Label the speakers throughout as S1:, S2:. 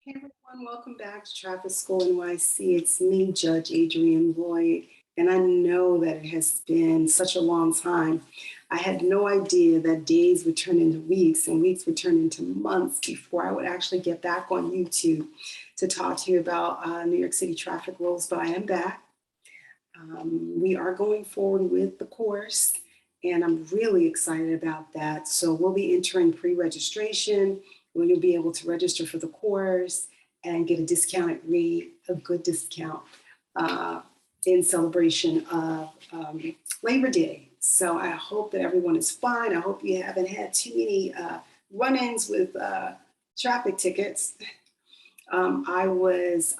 S1: Hey everyone, welcome back to Traffic School NYC. It's me, Judge Adrienne Lloyd, and I know that it has been such a long time. I had no idea that days would turn into weeks and weeks would turn into months before I would actually get back on YouTube to talk to you about New York City traffic rules, but I am back. We are going forward with the course, and I'm really excited about that. So we'll be entering pre-registration, where you'll be able to register for the course and get a discounted rate, a good discount uh, in celebration of Labor Day. So I hope that everyone is fine. I hope you haven't had too many run-ins with traffic tickets. I was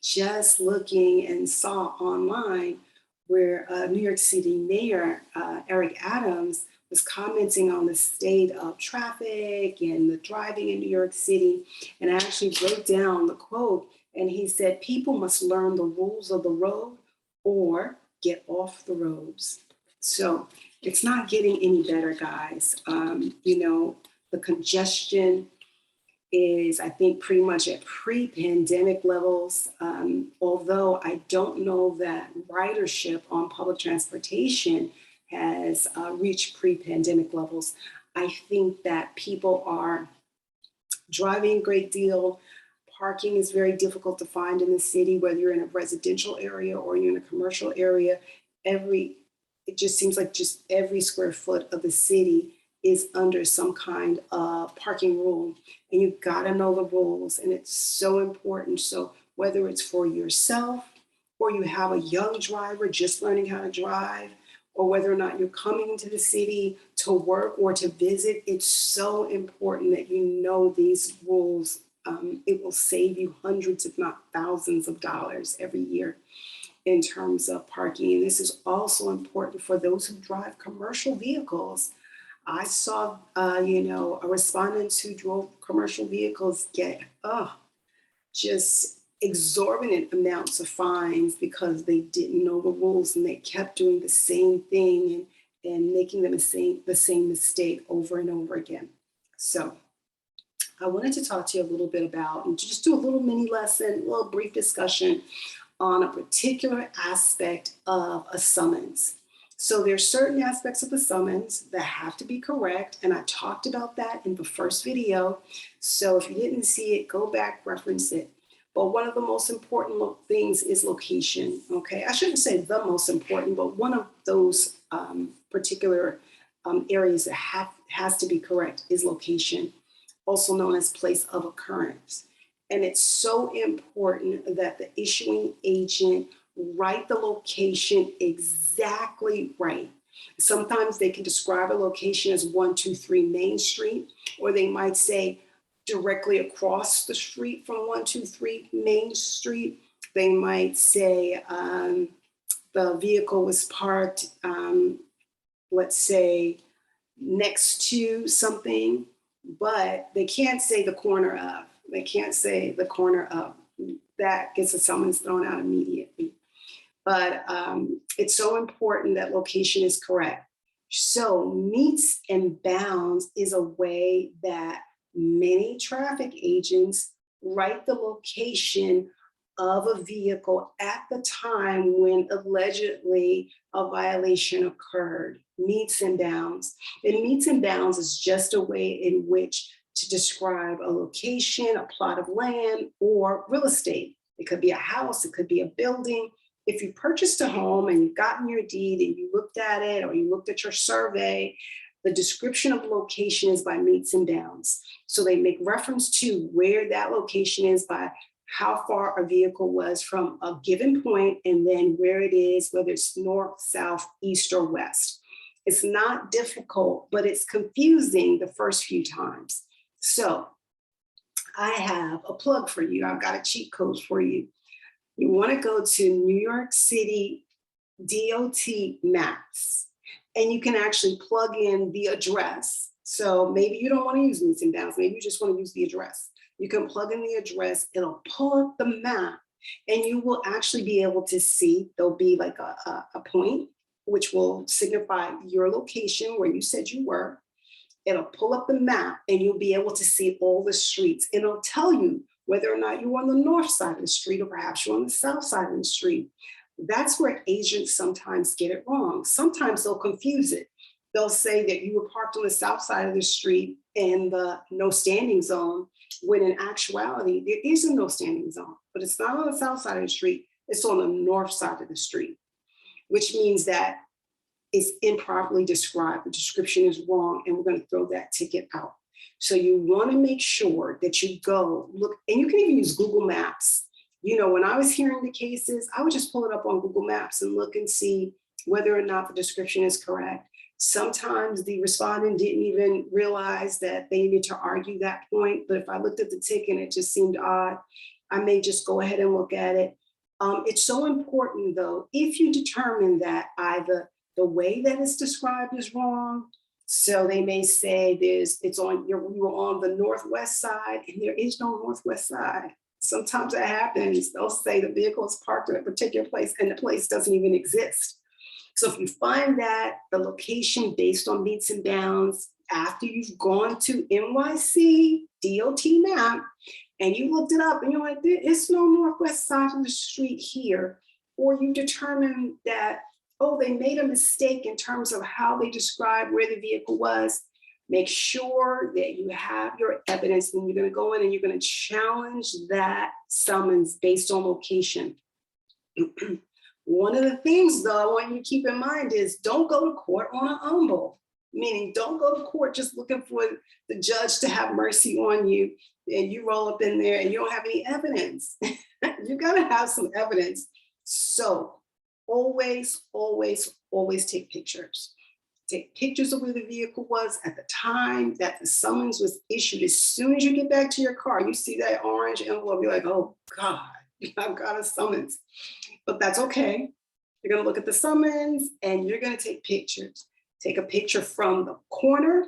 S1: just looking and saw online where New York City Mayor Eric Adams was commenting on the state of traffic and the driving in New York City. And I actually wrote down the quote, and he said, "People must learn the rules of the road or get off the roads." So it's not getting any better, guys. The congestion is, I think, pretty much at pre-pandemic levels. Although I don't know that ridership on public transportation has reached pre-pandemic levels. I think that people are driving a great deal. Parking is very difficult to find in the city, whether you're in a residential area or you're in a commercial area. Every It just seems like just every square foot of the city is under some kind of parking rule, and you gotta know the rules, and it's so important. So whether it's for yourself or you have a young driver just learning how to drive, or whether or not you're coming to the city to work or to visit, it's so important that you know these rules. It will save you hundreds, if not thousands of dollars every year in terms of parking. And this is also important for those who drive commercial vehicles. I saw, a respondent who drove commercial vehicles get, just exorbitant amounts of fines because they didn't know the rules and they kept doing the same thing and making them the same mistake over and over again. So I wanted to talk to you a little bit about and just do a little mini lesson, a little brief discussion on a particular aspect of a summons. So there's certain aspects of the summons that have to be correct, and I talked about that in the first video. So if you didn't see it, go back, reference it. But one of the most important things is location, okay? I shouldn't say the most important, but one of those particular areas that has to be correct is location, also known as place of occurrence. And it's so important that the issuing agent write the location exactly right. Sometimes they can describe a location as 123 Main Street, or they might say directly across the street from 123 Main Street. They might say the vehicle was parked, let's say, next to something, but they can't say the corner of. They can't say the corner of. That gets a summons thrown out immediately. But it's so important that location is correct. So meets and bounds is a way that many traffic agents write the location of a vehicle at the time when allegedly a violation occurred. Meets and bounds. And meets and bounds is just a way in which to describe a location, a plot of land, or real estate. It could be a house, it could be a building. If you purchased a home and you've gotten your deed and you looked at it or you looked at your survey, the description of location is by meets and bounds. So they make reference to where that location is by how far a vehicle was from a given point and then where it is, whether it's north, south, east, or west. It's not difficult, but it's confusing the first few times. So I have a plug for you. I've got a cheat code for you. You want to go to New York City DOT maps, and you can actually plug in the address. So maybe you don't want to use meets and bounds. Maybe you just want to use the address. You can plug in the address. It'll pull up the map, and you will actually be able to see. There'll be like a point which will signify your location where you said you were. It'll pull up the map and you'll be able to see all the streets. And it'll tell you whether or not you're on the north side of the street or perhaps you're on the south side of the street. That's where agents sometimes get it wrong. Sometimes they'll confuse it. They'll say that you were parked on the south side of the street in the no standing zone, when in actuality, there is a no standing zone, but it's not on the south side of the street, it's on the north side of the street, which means that it's improperly described. The description is wrong, and we're going to throw that ticket out. So you want to make sure that you go look, and you can even use Google Maps. You know, when I was hearing the cases, I would just pull it up on Google Maps and look and see whether or not the description is correct. Sometimes the respondent didn't even realize that they needed to argue that point. But if I looked at the ticket and it just seemed odd, I may just go ahead and look at it. It's so important, though, if you determine that either the way that it's described is wrong. So they may say you were on the northwest side, and there is no northwest side. Sometimes that happens. They'll say the vehicle is parked in a particular place and the place doesn't even exist. So if you find that the location based on meets and bounds, after you've gone to NYC DOT map and you looked it up and you're like, there is no northwest side of the street here, or you determine that, oh, they made a mistake in terms of how they described where the vehicle was, make sure that you have your evidence, and you're going to go in and you're going to challenge that summons based on location. One of the things, though, I want you to keep in mind is don't go to court on an humble, meaning don't go to court just looking for the judge to have mercy on you, and you roll up in there and you don't have any evidence. You got to have some evidence. So always, always, always take pictures. Take pictures of where the vehicle was at the time that the summons was issued. As soon as you get back to your car, you see that orange envelope, you're like, oh God, I've got a summons. But that's okay. You're gonna look at the summons and you're gonna take pictures. Take a picture from the corner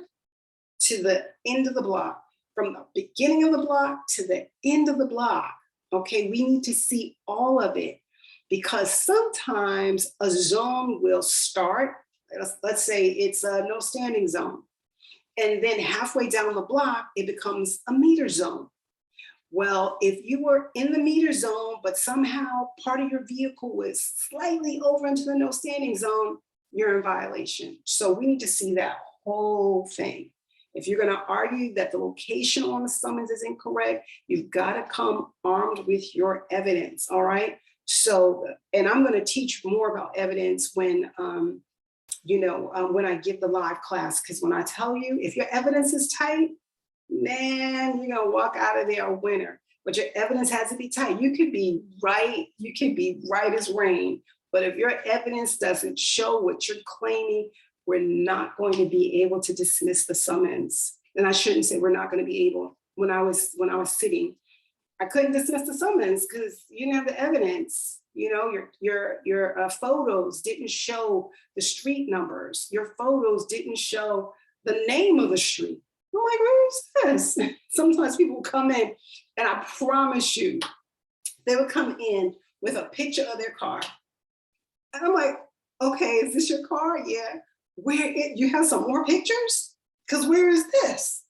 S1: to the end of the block, from the beginning of the block to the end of the block. Okay, we need to see all of it, because sometimes a zone will start, let's say it's a no standing zone, and then halfway down the block, it becomes a meter zone. Well, if you were in the meter zone, but somehow part of your vehicle was slightly over into the no standing zone, you're in violation. So we need to see that whole thing. If you're going to argue that the location on the summons is incorrect, you've got to come armed with your evidence. All right. So, and I'm going to teach more about evidence when, when I give the live class, because when I tell you, if your evidence is tight, man, you're going to walk out of there a winner. But your evidence has to be tight. You could be right as rain. But if your evidence doesn't show what you're claiming, we're not going to be able to dismiss the summons. And I shouldn't say we're not going to be able. When I was sitting, I couldn't dismiss the summons because you didn't have the evidence. You know, your photos didn't show the street numbers. Your photos didn't show the name of the street. I'm like, where is this? Sometimes people come in, and I promise you, they would come in with a picture of their car. And I'm like, okay, is this your car? Yeah. You have some more pictures? Because where is this?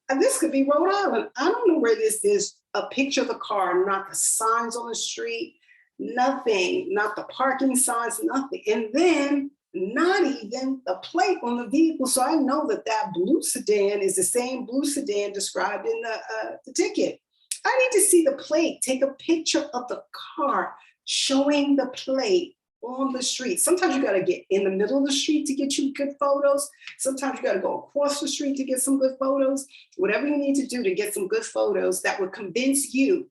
S1: And this could be Rhode Island. I don't know where this is. A picture of the car, not the signs on the street, nothing, not the parking signs, nothing. And then not even the plate on the vehicle. So I know that blue sedan is the same blue sedan described in the ticket. I need to see the plate. Take a picture of the car showing the plate on the street. Sometimes you got to get in the middle of the street to get you good photos. Sometimes you got to go across the street to get some good photos. Whatever you need to do to get some good photos that would convince you,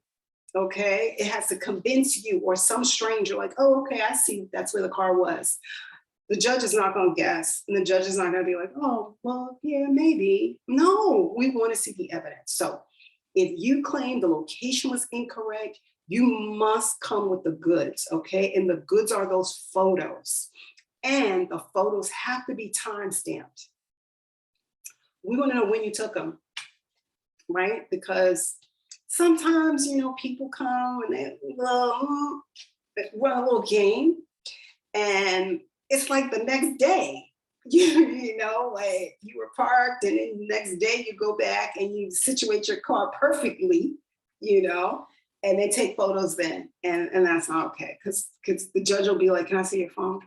S1: okay? It has to convince you or some stranger like, oh, okay, I see that's where the car was. The judge is not going to guess, and the judge is not going to be like, oh, well, yeah, maybe. No, we want to see the evidence. So if you claim the location was incorrect, you must come with the goods, okay? And the goods are those photos. And the photos have to be time-stamped. We want to know when you took them, right? Because sometimes, people come and they run a little game, and it's like the next day. You know, like you were parked and then the next day you go back and you situate your car perfectly, you know, and they take photos then. And that's not okay. Because the judge will be like, can I see your phone?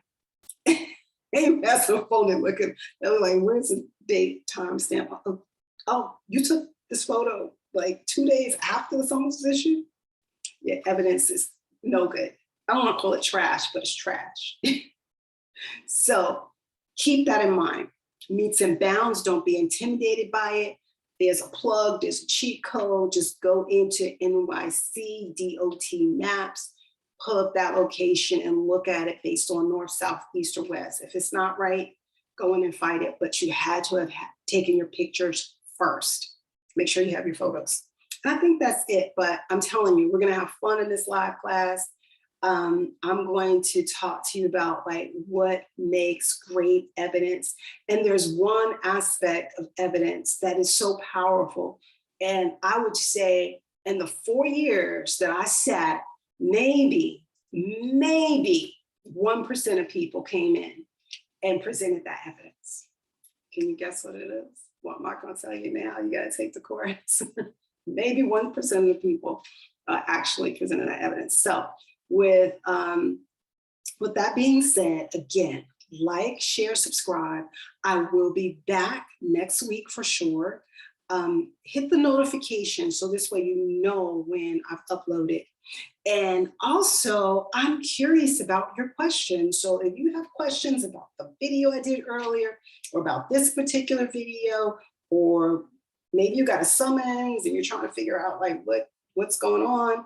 S1: They pass the phone and look at, they're like, where's the date, time stamp? Oh, oh, you took this photo like 2 days after the summons was issued? Yeah, evidence is no good. I don't want to call it trash, but it's trash. So keep that in mind. Meets and bounds, don't be intimidated by it. There's a plug, there's a cheat code. Just go into NYC DOT maps, pull up that location and look at it based on north, south, east, or west. If it's not right, go in and fight it. But you had to have taken your pictures first. Make sure you have your photos. And I think that's it. But I'm telling you, we're going to have fun in this live class. I'm going to talk to you about like what makes great evidence. And there's one aspect of evidence that is so powerful. And I would say in the 4 years that I sat, maybe 1% of people came in and presented that evidence. Can you guess what it is? Well, I'm not going to tell you now. You got to take the course. Maybe 1% of the people actually presented that evidence. So with that being said, again, like, share, subscribe. I will be back next week for sure. Hit the notification so this way you know when I've uploaded. And also, I'm curious about your questions. So if you have questions about the video I did earlier, or about this particular video, or maybe you got a summons and you're trying to figure out like what's going on,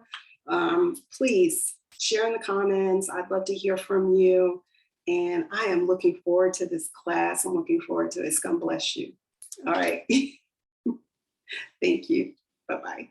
S1: please share in the comments. I'd love to hear from you. And I am looking forward to this class. I'm looking forward to this. God bless you. All right. Thank you. Bye-bye.